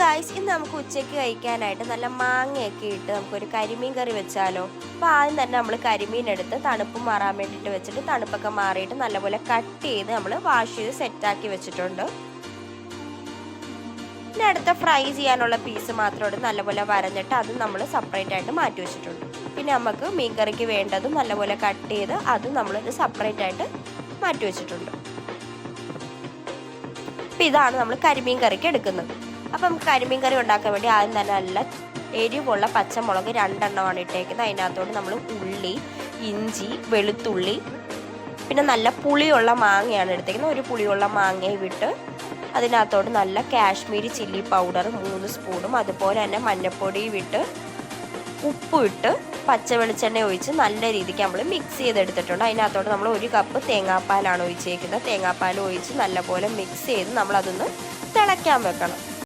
Guys, ഇന്ന് നമുക്ക് ഉച്ചയ്ക്ക് കഴിക്കാനായിട്ട് നല്ല മാങ്ങയൊക്കെ ഇട്ട് നമുക്കൊരു കരിമീൻ കറി വെച്ചാലോ. അപ്പോൾ ആദ്യം തന്നെ നമ്മൾ കരിമീൻ എടുത്ത് തണുപ്പ് മാറാൻ വേണ്ടിയിട്ട് വെച്ചിട്ട് തണുപ്പൊക്കെ മാറിയിട്ട് നല്ലപോലെ കട്ട് ചെയ്ത് നമ്മൾ വാഷ് ചെയ്ത് സെറ്റാക്കി വെച്ചിട്ടുണ്ട്. പിന്നെ അടുത്ത ഫ്രൈ ചെയ്യാനുള്ള പീസ് മാത്രം എടുത്ത് നല്ലപോലെ വരഞ്ഞിട്ട് അത് നമ്മൾ സെപ്പറേറ്റ് ആയിട്ട് മാറ്റി വെച്ചിട്ടുണ്ട്. പിന്നെ നമുക്ക് മീൻ കറിക്ക് വേണ്ടതും നല്ലപോലെ കട്ട് ചെയ്ത് അതും നമ്മളൊരു സെപ്പറേറ്റ് ആയിട്ട് മാറ്റി വെച്ചിട്ടുണ്ട്. അപ്പോൾ ഇതാണ് നമ്മൾ കരിമീൻ കറിക്ക് എടുക്കുന്നത്. അപ്പം നമുക്ക് കരിമീൻ കറി ഉണ്ടാക്കാൻ വേണ്ടി ആദ്യം തന്നെ നല്ല എരിവുള്ള പച്ചമുളക് 2 എണ്ണമാണ് ഇട്ടേക്കുന്നത്. അതിനകത്തോട്ട് നമ്മൾ ഉള്ളി, ഇഞ്ചി, വെളുത്തുള്ളി, പിന്നെ നല്ല പുളിയുള്ള മാങ്ങയാണ് എടുത്തേക്കുന്നത്. ഒരു പുളിയുള്ള മാങ്ങയെ വിട്ട് അതിനകത്തോട്ട് നല്ല കാശ്മീരി ചില്ലി പൗഡർ 3 സ്പൂണും അതുപോലെ തന്നെ മഞ്ഞൾപ്പൊടി വിട്ട് ഉപ്പ് ഇട്ട് പച്ച വെളിച്ചെണ്ണ ഒഴിച്ച് നല്ല രീതിക്ക് നമ്മൾ മിക്സ് ചെയ്തെടുത്തിട്ടുണ്ട്. അതിനകത്തോട്ട് നമ്മൾ 1 കപ്പ് തേങ്ങാപ്പാലാണ് ഒഴിച്ചേക്കുന്നത്. തേങ്ങാപ്പാൽ ഒഴിച്ച് നല്ലപോലെ മിക്സ് ചെയ്ത് നമ്മളതൊന്ന് തിളയ്ക്കാൻ വെക്കണം.